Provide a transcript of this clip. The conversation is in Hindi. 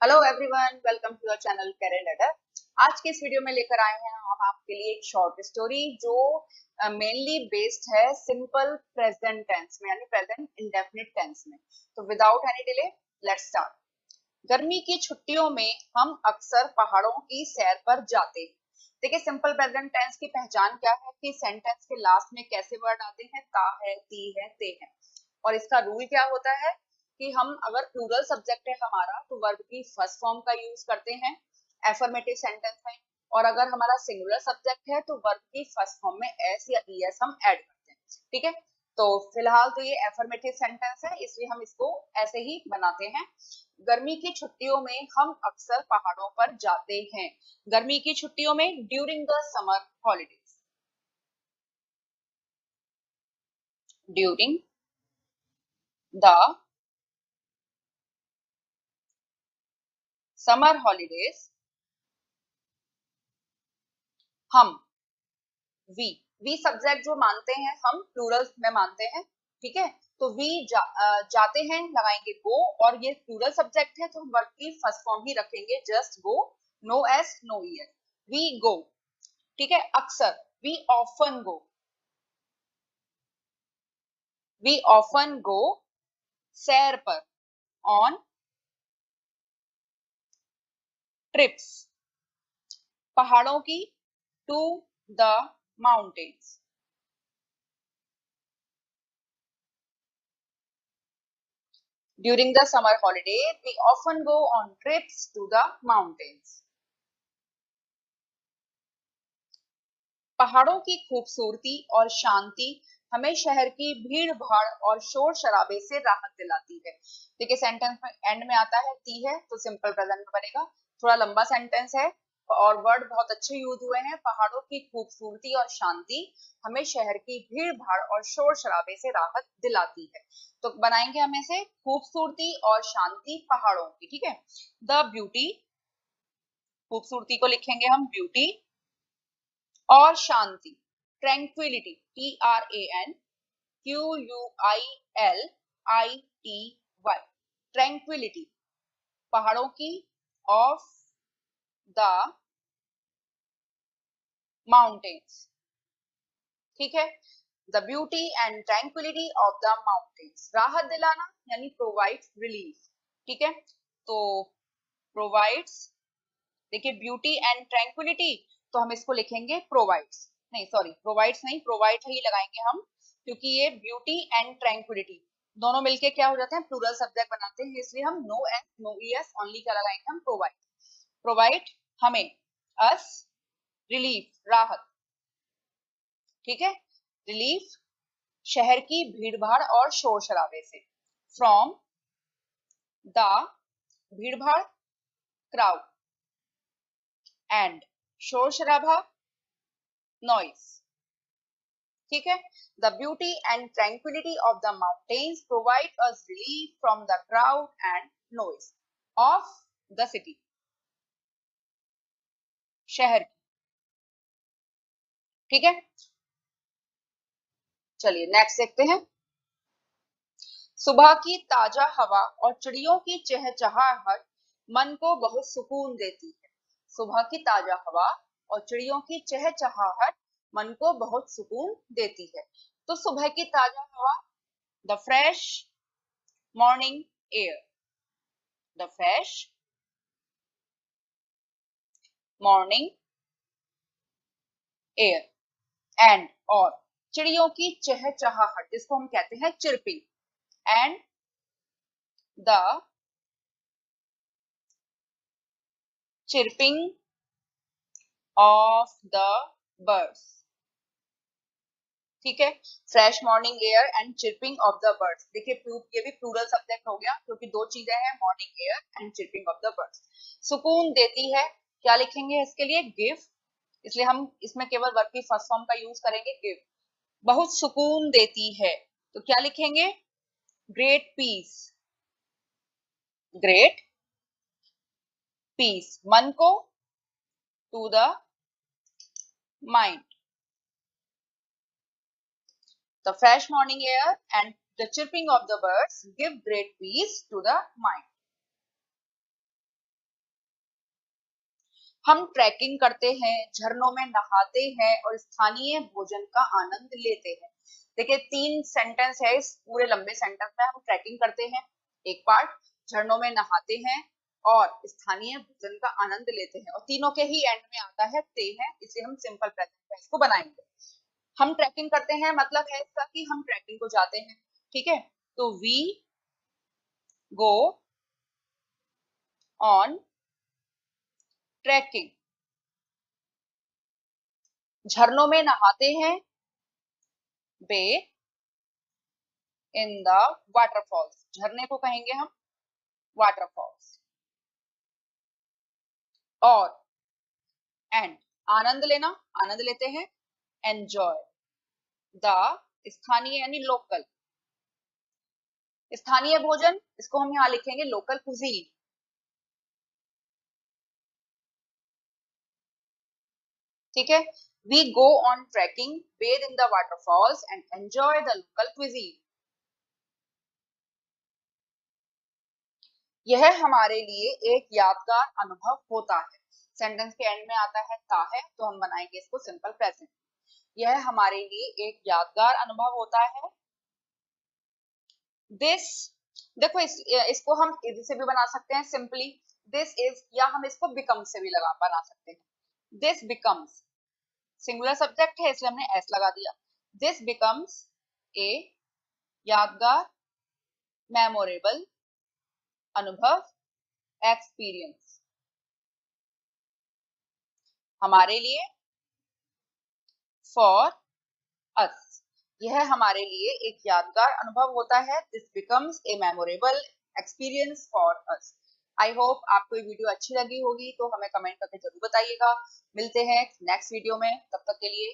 Hello everyone, welcome to your channel career letter. आज के इस वीडियो में लेकर आए हैं हम आपके लिए एक शॉर्ट स्टोरी जो मेनली बेस्ड है सिंपल प्रेजेंट टेंस में, यानी प्रेजेंट इंडेफिनिट टेंस में। तो without any delay let's start. गर्मी की छुट्टियों में हम अक्सर पहाड़ों की सैर पर जाते हैं। देखिए, सिंपल प्रेजेंट टेंस की पहचान क्या है कि सेंटेंस के लास्ट में कैसे वर्ड आते हैं, ता है, ती है, ते है। और इसका रूल क्या होता है कि हम अगर प्लूरल सब्जेक्ट है हमारा तो वर्ब की फर्स्ट फॉर्म का यूज करते हैं एफर्मेटिव सेंटेंस में, और अगर हमारा सिंगुलर सब्जेक्ट है तो वर्ब की फर्स्ट फॉर्म में एस या ईएस हम ऐड करते हैं। ठीक है, तो फिलहाल तो ये एफर्मेटिव सेंटेंस है, इसलिए हम इसको ऐसे ही बनाते हैं। गर्मी की छुट्टियों में हम अक्सर पहाड़ों पर जाते हैं। गर्मी की छुट्टियों में, during the summer holidays, during the summer holidays हम, वी वी सब्जेक्ट जो मानते हैं हम प्लूरल में मानते हैं। ठीक है, तो जाते हैं लगाएंगे गो, और ये प्लूरल सब्जेक्ट है तो हम वर्ब की फर्स्ट फॉर्म ही रखेंगे, just go, no S no ES, we go. ठीक है, अक्सर, we often go, we often go सैर पर, ऑन ट्रिप्स, पहाड़ों की, to the mountains. During the summer holiday, we often go on trips to the mountains. पहाड़ों की खूबसूरती और शांति हमें शहर की भीड़ भाड़ और शोर शराबे से राहत दिलाती है। देखिए, सेंटेंस में एंड में आता है ती है तो सिंपल प्रेजेंट में बनेगा। थोड़ा लंबा सेंटेंस है और वर्ड बहुत अच्छे यूज हुए हैं। पहाड़ों की खूबसूरती और शांति हमें शहर की भीड़ भाड़ और शोर शराबे से राहत दिलाती है। तो बनाएंगे हम इसे खूबसूरती और शांति पहाड़ों की। ठीक है, द ब्यूटी, खूबसूरती को लिखेंगे हम ब्यूटी, और शांति ट्रैंक्विलिटी, TRANQUILITY, ट्रैंक्विलिटी पहाड़ों की, ऑफ द माउंटेन्स। ठीक है, the beauty and tranquillity of the mountains, राहत दिलाना यानी प्रोवाइड रिलीफ। ठीक है, तो प्रोवाइड्स, देखिए ब्यूटी एंड ट्रैंक्विलिटी, तो हम इसको लिखेंगे प्रोवाइड्स, नहीं सॉरी प्रोवाइड्स नहीं, प्रोवाइड ही लगाएंगे हम, क्योंकि ये ब्यूटी एंड ट्रैंक्विलिटी दोनों मिलके क्या हो जाते हैं, प्लूरल सब्जेक्ट बनाते हैं, इसलिए हम no S no ES only क्या लगाएंगे हम, प्रोवाइड। प्रोवाइड हमें, अस रिलीफ राहत। ठीक है, रिलीफ शहर की भीड़ भाड़ और शोर शराबे से, फ्रॉम द भीड़ भाड़ क्राउड, एंड शोर शराबा नॉइस। ठीक है, the beauty and tranquillity of the mountains provide us relief from the crowd and noise of the city, शहर की। ठीक है, चलिए नेक्स्ट देखते हैं। सुबह की ताजा हवा और चिड़ियों की चहचहाहट मन को बहुत सुकून देती है। सुबह की ताजा हवा और चिड़ियों की चहचहाहट मन को बहुत सुकून देती है। तो सुबह की ताजा हवा, the fresh morning air, the fresh morning air, and और चिड़ियों की चहचहाहट जिसको हम कहते हैं chirping, and the chirping of the birds. ठीक है, fresh morning air and chirping of the birds. देखिए, ये भी प्लूरल सब्जेक्ट हो गया क्योंकि दो चीजें हैं, morning air and chirping of the birds. सुकून देती है, क्या लिखेंगे इसके लिए, गिव, इसलिए हम इसमें केवल वर्ब की फर्स्ट फॉर्म का यूज करेंगे, गिव। बहुत सुकून देती है तो क्या लिखेंगे, ग्रेट पीस, ग्रेट पीस मन को, to the mind, the fresh morning air and the chirping of the birds give great peace to the mind. हम ट्रैकिंग करते हैं, झरनों में नहाते हैं और स्थानीय भोजन का आनंद लेते हैं। देखिए 3 सेंटेंस है इस पूरे लंबे सेंटेंस में। हम ट्रैकिंग करते हैं एक पार्ट, झरनों में नहाते हैं और स्थानीय भोजन का आनंद लेते हैं, और तीनों के ही एंड में आता है ते है, इसे हम सिंपल प्रेजेंट टेंस को बनाएंगे। हम ट्रैकिंग करते हैं मतलब है इसका कि हम ट्रैकिंग को जाते हैं, ठीक है। तो वी गो ऑन ट्रैकिंग। झरनों में नहाते हैं, बे इन द वाटरफॉल्स। झरने को कहेंगे हम वाटरफॉल्स। और एंड आनंद लेना, आनंद लेते हैं, एंजॉय द स्थानीय यानी लोकल, स्थानीय भोजन, इसको हम यहां लिखेंगे लोकल कुजीन। ठीक है, we go on trekking, bathe in the waterfalls and enjoy the local cuisine. यह हमारे लिए एक यादगार अनुभव होता है। सेंटेंस के एंड में आता है ता है, तो हम बनाएंगे इसको सिंपल प्रेजेंट। यह हमारे लिए एक यादगार अनुभव होता है। दिस, देखो इसको हम इज से भी बना सकते हैं सिंपली, दिस इज, या हम इसको बिकम से भी बना सकते हैं। दिस बिकम्स, सिंगुलर सब्जेक्ट है इसलिए हमने एस लगा दिया। दिस बिकम्स ए यादगार, मेमोरेबल अनुभव, एक्सपीरियंस। हमारे लिए, फॉर अस, यह हमारे लिए एक यादगार अनुभव होता है। This becomes a memorable experience for us. I hope आपको ये वीडियो अच्छी लगी होगी, तो हमें कमेंट करके जरूर बताइएगा। मिलते हैं नेक्स्ट वीडियो में, तब तक के लिए